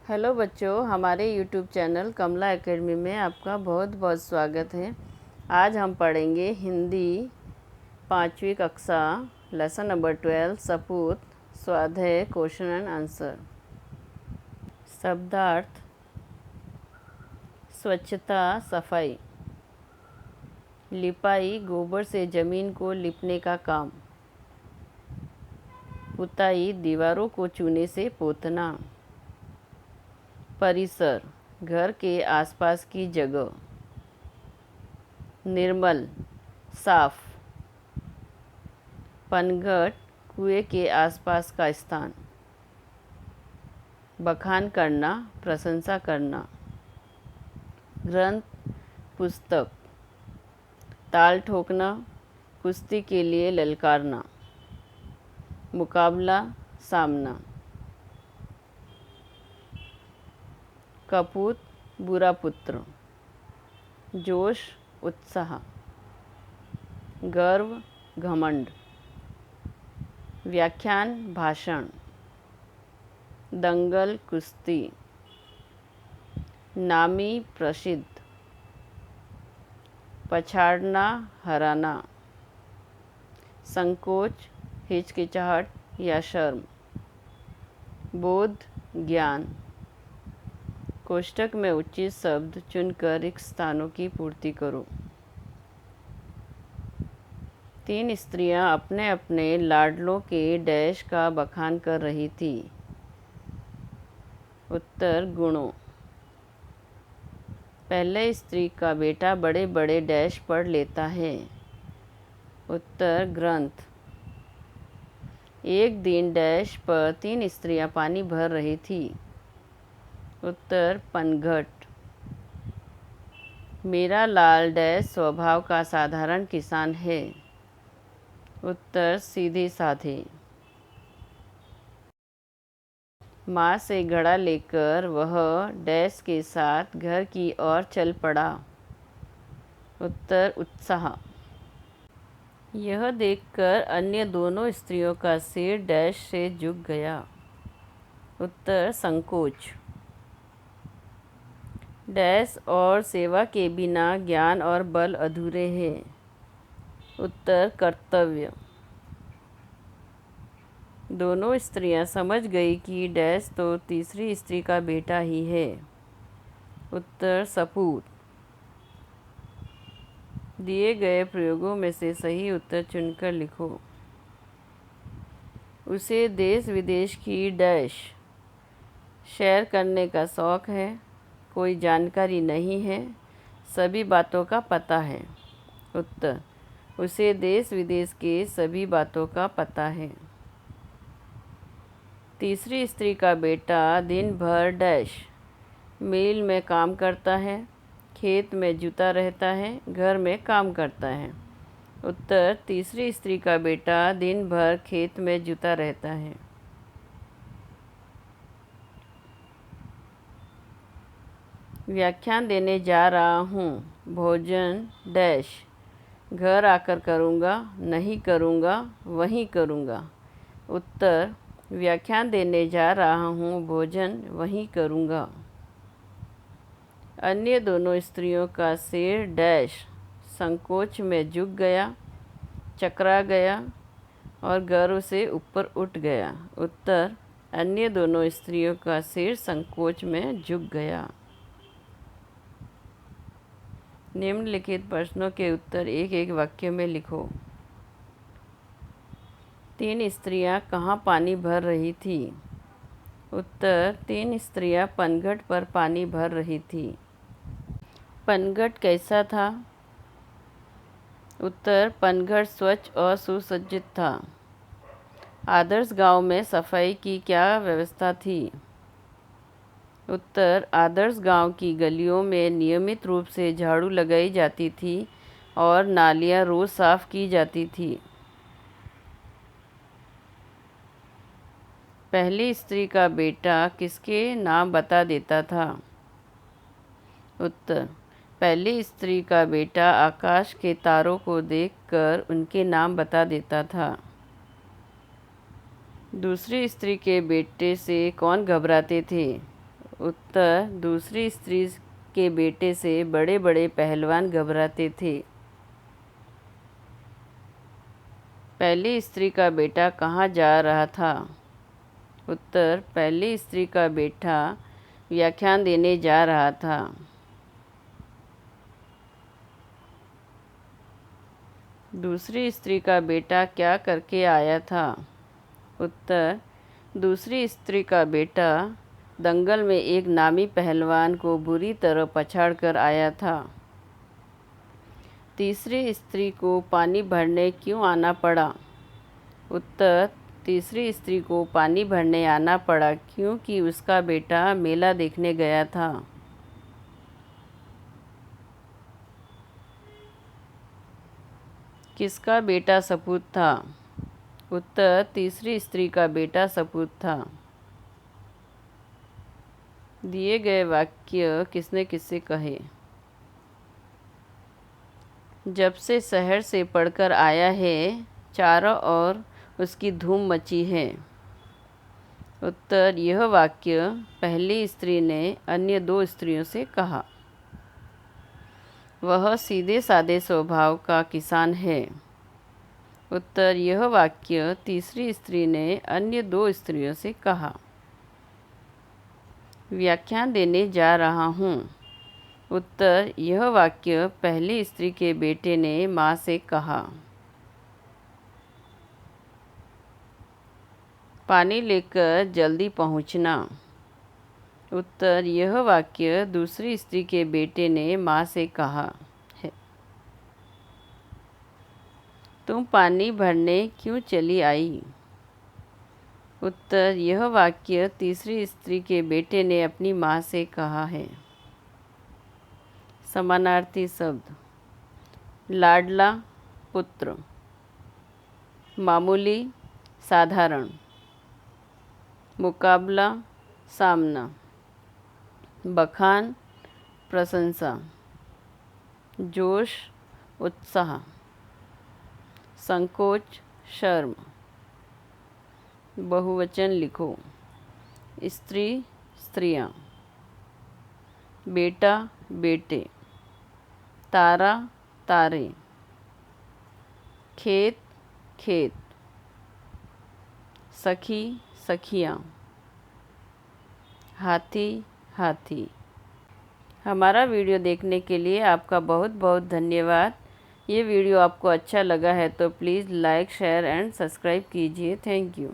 Hello बच्चों, हमारे YouTube channel कमला academy में आपका बहुत बहुत स्वागत है। आज हम पढ़ेंगे हिंदी 5वीं कक्षा लेसन नंबर 12 सपूत स्वाध्याय क्वेश्चन एंड आंसर। शब्दार्थ: स्वच्छता, सफाई। लिपाई, गोबर से ज़मीन को लिपने का काम। पुताई, दीवारों को चूने से पोतना। परिसर, घर के आसपास की जगह। निर्मल, साफ। पनघट, कुएं के आसपास का स्थान। बखान करना, प्रशंसा करना। ग्रंथ, पुस्तक। ताल ठोकना, कुश्ती के लिए ललकारना। मुकाबला, सामना। कपूत, बुरा पुत्र। जोश, उत्साह। गर्व, घमंड। व्याख्यान, भाषण। दंगल, कुश्ती। नामी, प्रसिद्ध। पछाड़ना, हराना। संकोच, हिचकिचाहट या शर्म। बोध, ज्ञान। कोष्ठक में उचित शब्द चुनकर रिक्त स्थानों की पूर्ति करो। 3 स्त्रियां अपने अपने लाडलों के डैश का बखान कर रही थी। उत्तर: गुणों। पहले स्त्री का बेटा बड़े बड़े डैश पढ़ लेता है। उत्तर: ग्रंथ। एक दिन डैश पर 3 स्त्रियां पानी भर रही थी। उत्तर: पनघट। मेरा लाल डैश स्वभाव का साधारण किसान है। उत्तर: सीधे साधे। माँ से घड़ा लेकर वह डैश के साथ घर की ओर चल पड़ा। उत्तर: उत्साह। यह देखकर अन्य दोनों स्त्रियों का सिर डैश से झुक गया। उत्तर: संकोच। डैश और सेवा के बिना ज्ञान और बल अधूरे हैं। उत्तर: कर्तव्य। दोनों स्त्रियां समझ गई कि डैश तो तीसरी स्त्री का बेटा ही है। उत्तर: सपूत। दिए गए प्रयोगों में से सही उत्तर चुनकर लिखो। उसे देश विदेश की डैश शेयर करने का शौक़ है। कोई जानकारी नहीं है, सभी बातों का पता है। उत्तर: उसे देश विदेश के सभी बातों का पता है। तीसरी स्त्री का बेटा दिन भर डैश मिल में काम करता है, खेत में जुता रहता है, घर में काम करता है। उत्तर: तीसरी स्त्री का बेटा दिन भर खेत में जुता रहता है। व्याख्यान देने जा रहा हूँ। भोजन डैश घर आकर करूँगा, नहीं करूँगा, वहीं करूँगा। उत्तर: व्याख्यान देने जा रहा हूँ, भोजन वहीं करूँगा। अन्य दोनों स्त्रियों का सिर डैश संकोच में झुक गया, चकरा गया और गर्व से ऊपर उठ गया। उत्तर: अन्य दोनों स्त्रियों का सिर संकोच में झुक गया। निम्नलिखित प्रश्नों के उत्तर एक एक वाक्य में लिखो। 3 स्त्रियां कहाँ पानी भर रही थी? उत्तर: 3 स्त्रियां पनघट पर पानी भर रही थी। पनघट कैसा था? उत्तर: पनघट स्वच्छ और सुसज्जित था। आदर्श गांव में सफाई की क्या व्यवस्था थी? उत्तर: आदर्श गांव की गलियों में नियमित रूप से झाड़ू लगाई जाती थी और नालियां रोज साफ की जाती थी। पहली स्त्री का बेटा किसके नाम बता देता था? उत्तर: पहली स्त्री का बेटा आकाश के तारों को देखकर उनके नाम बता देता था। दूसरी स्त्री के बेटे से कौन घबराते थे? उत्तर, दूसरी स्त्री के बेटे से बड़े बड़े पहलवान घबराते थे। पहली स्त्री का बेटा कहाँ जा रहा था? उत्तर, पहली स्त्री का बेटा व्याख्यान देने जा रहा था। दूसरी स्त्री का बेटा क्या करके आया था? उत्तर, दूसरी स्त्री का बेटा दंगल में एक नामी पहलवान को बुरी तरह पछाड़ कर आया था। तीसरी स्त्री को पानी भरने क्यों आना पड़ा? उत्तर, तीसरी स्त्री को पानी भरने आना पड़ा क्योंकि उसका बेटा मेला देखने गया था। किसका बेटा सपूत था? उत्तर, तीसरी स्त्री का बेटा सपूत था। दिए गए वाक्य किसने किससे कहे? जब से शहर से पढ़कर आया है, चारों ओर उसकी धूम मची है। उत्तर, यह वाक्य पहली स्त्री ने अन्य दो स्त्रियों से कहा। वह सीधे सादे स्वभाव का किसान है। उत्तर, यह वाक्य तीसरी स्त्री ने अन्य दो स्त्रियों से कहा। व्याख्यान देने जा रहा हूँ। उत्तर, यह वाक्य पहली स्त्री के बेटे ने माँ से कहा। पानी लेकर जल्दी पहुँचना। उत्तर, यह वाक्य दूसरी स्त्री के बेटे ने माँ से कहा है। तुम पानी भरने क्यों चली आई? उत्तर, यह वाक्य तीसरी स्त्री के बेटे ने अपनी माँ से कहा है। समानार्थी शब्द: लाडला, पुत्र। मामूली, साधारण। मुकाबला, सामना। बखान, प्रशंसा। जोश, उत्साह। संकोच, शर्म। बहुवचन लिखो। स्त्री, स्त्रियाँ। बेटा, बेटे। तारा, तारे। खेत, खेत। सखी, सखियाँ। हाथी, हाथी। हमारा वीडियो देखने के लिए आपका बहुत बहुत धन्यवाद। ये वीडियो आपको अच्छा लगा है तो please like, share and subscribe कीजिए। Thank you.